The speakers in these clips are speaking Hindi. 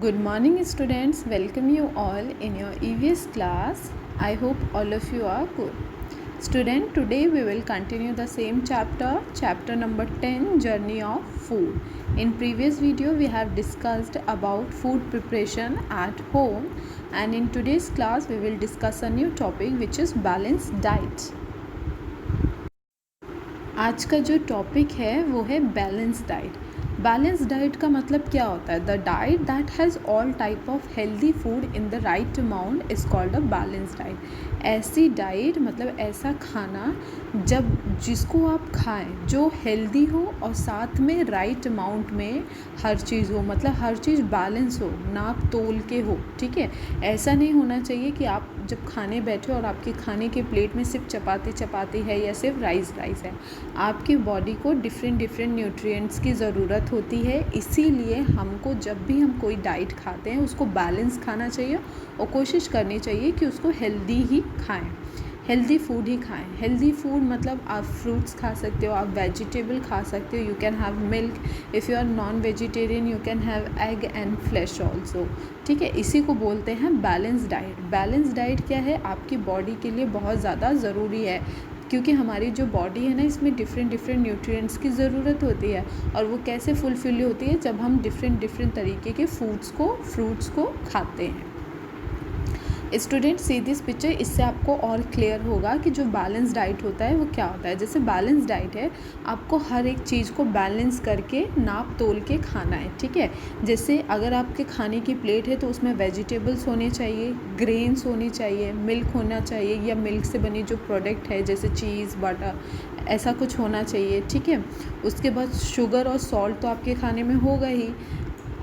Good morning students, welcome you all in your EVS class. I hope all of you are good. Student, today we will continue the same chapter number 10, Journey of Food. In previous video we have discussed about food preparation at home, and in today's class we will discuss a new topic which is balanced diet. आज का जो टॉपिक है वो है बैलेंस डाइट. बैलेंस डाइट का मतलब क्या होता है? The diet that has all type of healthy food in the right amount is called a balance diet. ऐसी डाइट मतलब ऐसा खाना जब जिसको आप खाएं जो हेल्दी हो और साथ में राइट अमाउंट में हर चीज़ हो, मतलब हर चीज़ बैलेंस हो, नाप तोल के हो. ठीक है, ऐसा नहीं होना चाहिए कि आप जब खाने बैठे और आपके खाने के प्लेट में सिर्फ चपाती है या सिर्फ राइस है. आपकी बॉडी को डिफरेंट न्यूट्रिएंट्स की ज़रूरत होती है, इसीलिए हमको जब भी हम कोई डाइट खाते हैं उसको बैलेंस खाना चाहिए और कोशिश करनी चाहिए कि उसको हेल्दी ही खाएं, हेल्दी फूड ही खाएं. हेल्दी फूड मतलब आप फ्रूट्स खा सकते हो, आप वेजिटेबल खा सकते हो, you can have milk. If you are non vegetarian you can have egg and flesh also. ठीक है, इसी को बोलते हैं बैलेंस डाइट. बैलेंस डाइट क्या है? आपकी बॉडी के लिए बहुत ज़्यादा ज़रूरी है, क्योंकि हमारी जो बॉडी है ना, इसमें डिफरेंट न्यूट्रिएंट्स की ज़रूरत होती है. और वो कैसे फुलफ़िल होती है? जब हम डिफरेंट तरीके के फ्रूट्स को खाते हैं. स्टूडेंट सी दिस पिक्चर, इससे आपको और क्लियर होगा कि जो बैलेंस डाइट होता है वो क्या होता है. जैसे बैलेंस डाइट है, आपको हर एक चीज़ को बैलेंस करके नाप तोल के खाना है. ठीक है, जैसे अगर आपके खाने की प्लेट है तो उसमें वेजिटेबल्स होने चाहिए, ग्रेन्स होनी चाहिए, मिल्क होना चाहिए या मिल्क से बनी जो प्रोडक्ट है जैसे चीज़, बटर, ऐसा कुछ होना चाहिए. ठीक है, उसके बाद शुगर और सॉल्ट तो आपके खाने में होगा ही.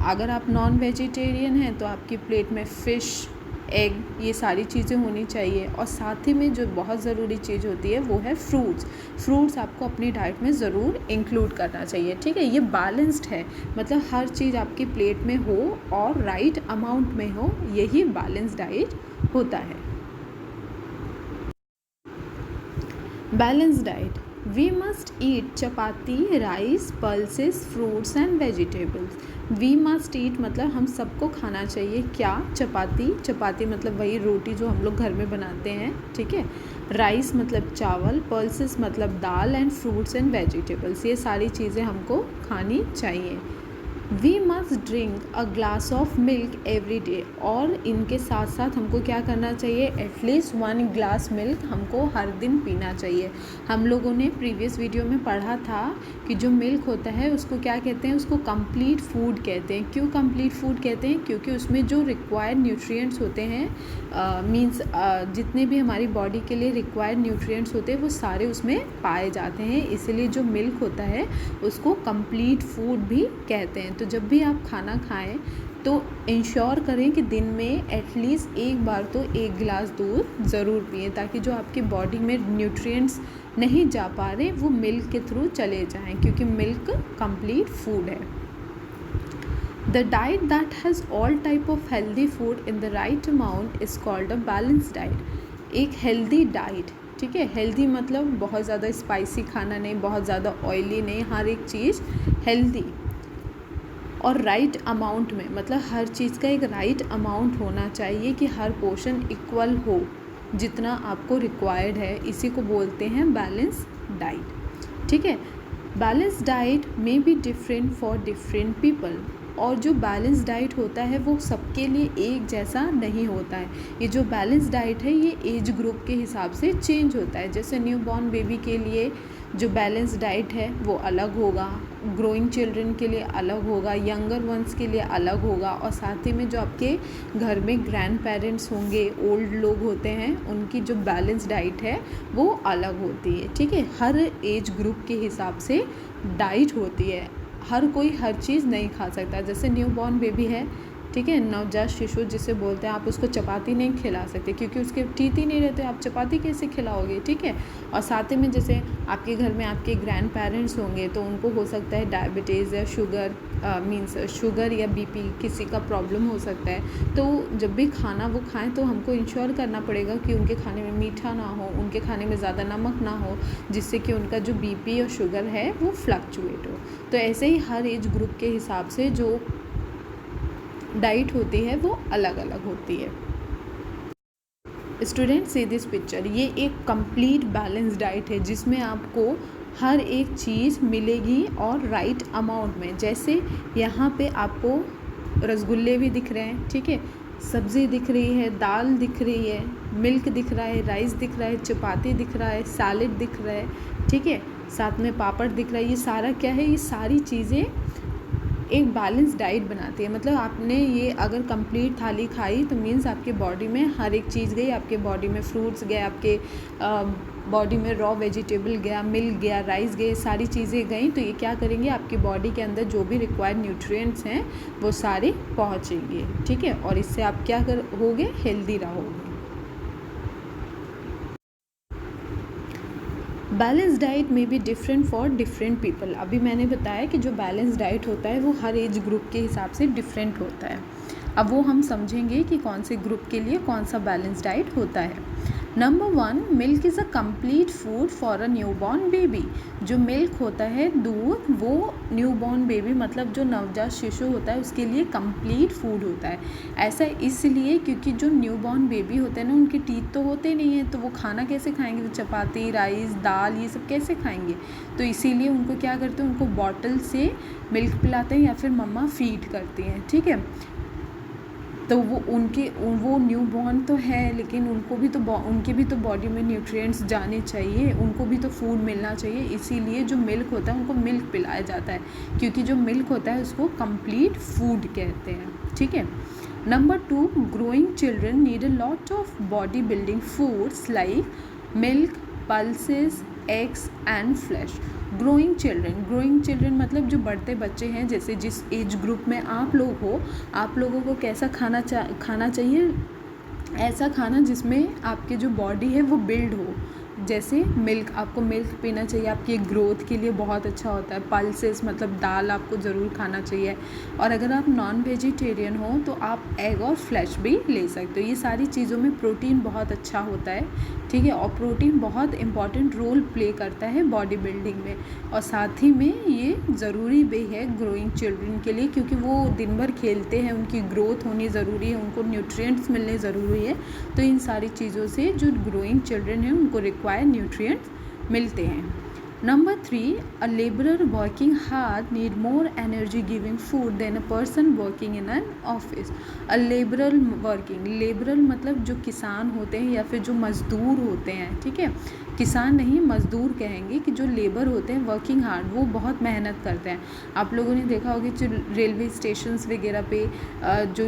अगर आप नॉन वेजिटेरियन हैं तो आपकी प्लेट में फ़िश, एग, ये सारी चीज़ें होनी चाहिए. और साथ ही में जो बहुत ज़रूरी चीज़ होती है वो है फ्रूट्स आपको अपनी डाइट में ज़रूर इंक्लूड करना चाहिए. ठीक है, ये बैलेंस्ड है, मतलब हर चीज़ आपकी प्लेट में हो और राइट अमाउंट में हो, यही बैलेंस डाइट होता है. Balance diet, we must eat chapati, rice, pulses, fruits and vegetables. We must eat मतलब हम सबको खाना चाहिए क्या? चपाती मतलब वही रोटी जो हम लोग घर में बनाते हैं. ठीक है, राइस मतलब चावल, पल्सेस मतलब दाल एंड फ्रूट्स एंड वेजिटेबल्स, ये सारी चीज़ें हमको खानी चाहिए. We must drink a glass of milk every day. और इनके साथ साथ हमको क्या करना चाहिए? एटलीस्ट 1 ग्लास मिल्क हमको हर दिन पीना चाहिए. हम लोगों ने प्रीवियस वीडियो में पढ़ा था कि जो मिल्क होता है उसको क्या कहते हैं? उसको कंप्लीट फूड कहते हैं. क्यों कंप्लीट फूड कहते हैं? क्योंकि उसमें जो रिक्वायर्ड न्यूट्रिएंट्स होते हैं, मीन्स जितने भी हमारी बॉडी के लिए रिक्वायर्ड न्यूट्रिएंट्स होते हैं वो सारे उसमें पाए जाते हैं. इसलिए जो मिल्क होता है उसको कंप्लीट फूड भी कहते हैं. तो जब भी आप खाना खाएं तो इंश्योर करें कि दिन में एटलीस्ट एक बार तो 1 गिलास दूध ज़रूर पिएं, ताकि जो आपकी बॉडी में न्यूट्रिएंट्स नहीं जा पा रहे वो मिल्क के थ्रू चले जाएं, क्योंकि मिल्क कंप्लीट फूड है. The diet that has all type of healthy food in the right amount is called a balanced diet. एक हेल्दी डाइट. ठीक है, हेल्दी मतलब बहुत ज़्यादा स्पाइसी खाना नहीं, बहुत ज़्यादा ऑयली नहीं, हर एक चीज़ हेल्दी और राइट अमाउंट में, मतलब हर चीज़ का एक राइट अमाउंट होना चाहिए कि हर पोर्शन इक्वल हो जितना आपको रिक्वायर्ड है. इसी को बोलते हैं बैलेंस डाइट. ठीक है, balance diet may be different for different people. और जो बैलेंस डाइट होता है वो सबके लिए एक जैसा नहीं होता है. ये जो बैलेंस डाइट है ये एज ग्रुप के हिसाब से चेंज होता है. जैसे न्यू बॉर्न बेबी के लिए जो बैलेंस डाइट है वो अलग होगा, ग्रोइंग चिल्ड्रन के लिए अलग होगा, यंगर वंस के लिए अलग होगा, और साथ ही में जो आपके घर में ग्रैंड पेरेंट्स होंगे, ओल्ड लोग होते हैं, उनकी जो बैलेंस डाइट है वो अलग होती है. ठीक है, हर एज ग्रुप के हिसाब से डाइट होती है. हर कोई हर चीज़ नहीं खा सकता. जैसे न्यू बॉर्न बेबी है, ठीक है, नवजात शिशु जिसे बोलते हैं, आप उसको चपाती नहीं खिला सकते क्योंकि उसके टीथ ही नहीं रहते, आप चपाती कैसे खिलाओगे? ठीक है, और साथ ही में जैसे आपके घर में आपके ग्रैंड पेरेंट्स होंगे तो उनको हो सकता है डायबिटीज़ या शुगर या बीपी, किसी का प्रॉब्लम हो सकता है. तो जब भी खाना वो खाएं तो हमको इंश्योर करना पड़ेगा कि उनके खाने में मीठा ना हो, उनके खाने में ज़्यादा नमक ना हो, जिससे कि उनका जो बीपी और शुगर है वो फ्लक्चुएट हो. तो ऐसे ही हर एज ग्रुप के हिसाब से जो डाइट होती है वो अलग अलग होती है। स्टूडेंट सी दिस पिक्चर, ये एक कंप्लीट बैलेंस डाइट है जिसमें आपको हर एक चीज़ मिलेगी और राइट अमाउंट में। जैसे यहाँ पे आपको रसगुल्ले भी दिख रहे हैं, ठीक है, सब्ज़ी दिख रही है, दाल दिख रही है, मिल्क दिख रहा है, राइस दिख रहा है, चपाती दिख रहा है, सैलेड दिख रहा है, ठीक है, साथ में पापड़ दिख रहा है। ये सारा क्या है, ये सारी चीज़ें एक बैलेंस डाइट बनाती है। मतलब आपने ये अगर कंप्लीट थाली खाई तो मीन्स आपके बॉडी में हर एक चीज़ गई, आपके बॉडी में फ्रूट्स गए, आपके बॉडी में रॉ वेजिटेबल गया, मिल्क गया, राइस गए, सारी चीज़ें गई। तो ये क्या करेंगे, आपकी बॉडी के अंदर जो भी रिक्वायर्ड न्यूट्रिएंट्स हैं वो सारे पहुँचेंगे, ठीक है, और इससे आप क्या होगे, हेल्दी रहोगे। बैलेंस डाइट में भी डिफरेंट फॉर डिफरेंट पीपल। अभी मैंने बताया कि जो बैलेंस डाइट होता है वो हर एज ग्रुप के हिसाब से डिफरेंट होता है। अब वो हम समझेंगे कि कौन से ग्रुप के लिए कौन सा बैलेंस डाइट होता है। Number 1, milk is a complete food for a newborn baby. जो मिल्क होता है, दूध, वो न्यूबॉर्न बेबी मतलब जो नवजात शिशु होता है उसके लिए कंप्लीट फूड होता है। ऐसा इसलिए क्योंकि जो न्यूबॉर्न बेबी होते हैं ना, उनके टीथ तो होते नहीं हैं, तो वो खाना कैसे खाएंगे, वो चपाती, राइस, दाल, ये सब कैसे खाएंगे। तो इसीलिए उनको क्या करते हैं, उनको बॉटल से मिल्क पिलाते हैं या फिर मम्मा फीड करती हैं, ठीक है। तो वो न्यू बॉर्न तो है, लेकिन उनके भी तो बॉडी में न्यूट्रिएंट्स जाने चाहिए, उनको भी तो फूड मिलना चाहिए। इसीलिए जो मिल्क होता है उनको मिल्क पिलाया जाता है, क्योंकि जो मिल्क होता है उसको कंप्लीट फूड कहते हैं, ठीक है। Number 2, growing children need a lot of body building foods like milk, pulses, eggs and flash. Growing children मतलब जो बढ़ते बच्चे हैं, जैसे जिस एज ग्रुप में आप लोग हो, आप लोगों को कैसा खाना चाहिए, ऐसा खाना जिसमें आपकी जो बॉडी है वो बिल्ड हो। जैसे मिल्क, आपको मिल्क पीना चाहिए, आपकी ग्रोथ के लिए बहुत अच्छा होता है। पल्सेस मतलब दाल आपको ज़रूर खाना चाहिए। और अगर आप नॉन वेजिटेरियन हो तो आप एग और फ्लैश भी ले सकते हो। ये सारी चीज़ों में प्रोटीन बहुत अच्छा होता है, ठीक है, और प्रोटीन बहुत इंपॉर्टेंट रोल प्ले करता है बॉडी बिल्डिंग में। और साथ ही में ये ज़रूरी भी है ग्रोइंग चिल्ड्रन के लिए, क्योंकि वो दिन भर खेलते हैं, उनकी ग्रोथ होनी ज़रूरी है, उनको न्यूट्रिएंट्स मिलने ज़रूरी है। तो इन सारी चीज़ों से जो ग्रोइंग चिल्ड्रन हैं उनको रिक्वायर्ड न्यूट्रिएंट्स मिलते हैं। Number 3, a labourer working hard need more energy giving food than a person working in an office. A labourer मतलब जो किसान होते हैं या फिर जो मज़दूर होते हैं, ठीक है, किसान नहीं मज़दूर कहेंगे, कि जो लेबर होते हैं वर्किंग हार्ड, वो बहुत मेहनत करते हैं। आप लोगों ने देखा होगा जो रेलवे स्टेशंस वगैरह पे जो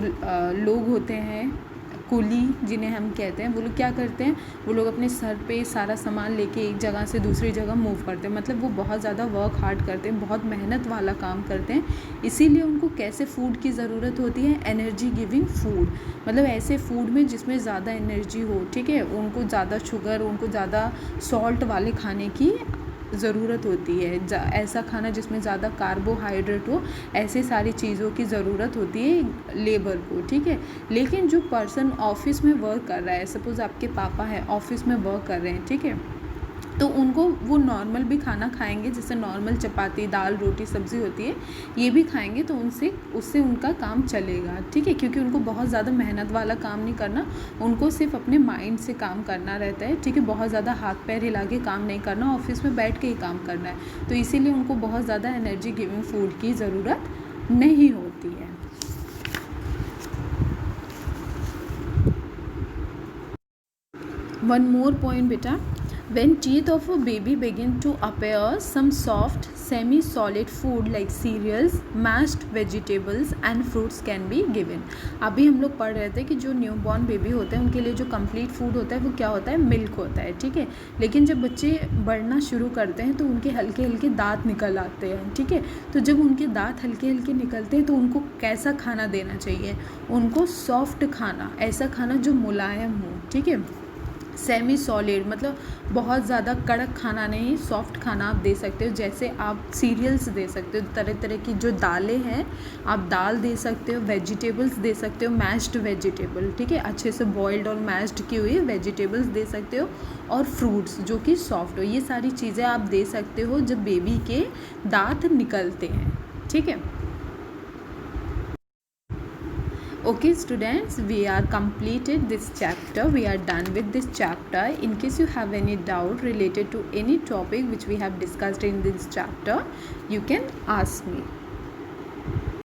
लोग होते हैं, कुली जिन्हें हम कहते हैं, वो लोग क्या करते हैं, वो लोग अपने सर पे सारा सामान लेके एक जगह से दूसरी जगह मूव करते हैं। मतलब वो बहुत ज़्यादा वर्क हार्ड करते हैं, बहुत मेहनत वाला काम करते हैं। इसीलिए उनको कैसे फूड की ज़रूरत होती है, एनर्जी गिविंग फूड, मतलब ऐसे फूड में जिसमें ज़्यादा एनर्जी हो, ठीक है, उनको ज़्यादा शुगर, उनको ज़्यादा सॉल्ट वाले खाने की ज़रूरत होती है। ऐसा खाना जिसमें ज़्यादा कार्बोहाइड्रेट हो, ऐसे सारी चीज़ों की ज़रूरत होती है लेबर को, ठीक है। लेकिन जो पर्सन ऑफिस में वर्क कर रहा है, सपोज़ आपके पापा है ऑफिस में वर्क कर रहे हैं, ठीक है, तो उनको वो नॉर्मल भी खाना खाएंगे, जैसे नॉर्मल चपाती, दाल, रोटी, सब्ज़ी होती है, ये भी खाएंगे, तो उससे उनका काम चलेगा, ठीक है, क्योंकि उनको बहुत ज़्यादा मेहनत वाला काम नहीं करना, उनको सिर्फ अपने माइंड से काम करना रहता है, ठीक है, बहुत ज़्यादा हाथ पैर हिला के काम नहीं करना, ऑफिस में बैठ के ही काम करना है। तो इसीलिए उनको बहुत ज़्यादा एनर्जी गिविंग फूड की ज़रूरत नहीं होती है। वन मोर पॉइंट बेटा, when teeth of a baby begin to appear, some soft semi-solid food like cereals, mashed vegetables and fruits can be given। अभी हम लोग पढ़ रहे थे कि जो न्यूबॉर्न बेबी होते हैं उनके लिए जो कंप्लीट फूड होता है वो क्या होता है, मिल्क होता है, ठीक है। लेकिन जब बच्चे बढ़ना शुरू करते हैं तो उनके हल्के हल्के दांत निकल आते हैं, ठीक है। तो जब उनके दांत हल्के हल्के निकलते हैं तो उनको कैसा खाना देना चाहिए, उनको सॉफ्ट खाना, ऐसा खाना जो मुलायम हो, ठीक है। सेमी सॉलिड मतलब बहुत ज़्यादा कड़क खाना नहीं, सॉफ्ट खाना आप दे सकते हो। जैसे आप सीरियल्स दे सकते हो, तरह तरह की जो दालें हैं आप दाल दे सकते हो, वेजिटेबल्स दे सकते हो, मैश्ड वेजिटेबल, ठीक है, अच्छे से बॉइल्ड और मैश्ड की हुई वेजिटेबल्स दे सकते हो, और फ्रूट्स जो कि सॉफ्ट हो। ये सारी चीज़ें आप दे सकते हो जब बेबी के दांत निकलते हैं, ठीक है। Okay students, we are completed this chapter. We are done with this chapter. In case you have any doubt related to any topic which we have discussed in this chapter, you can ask me.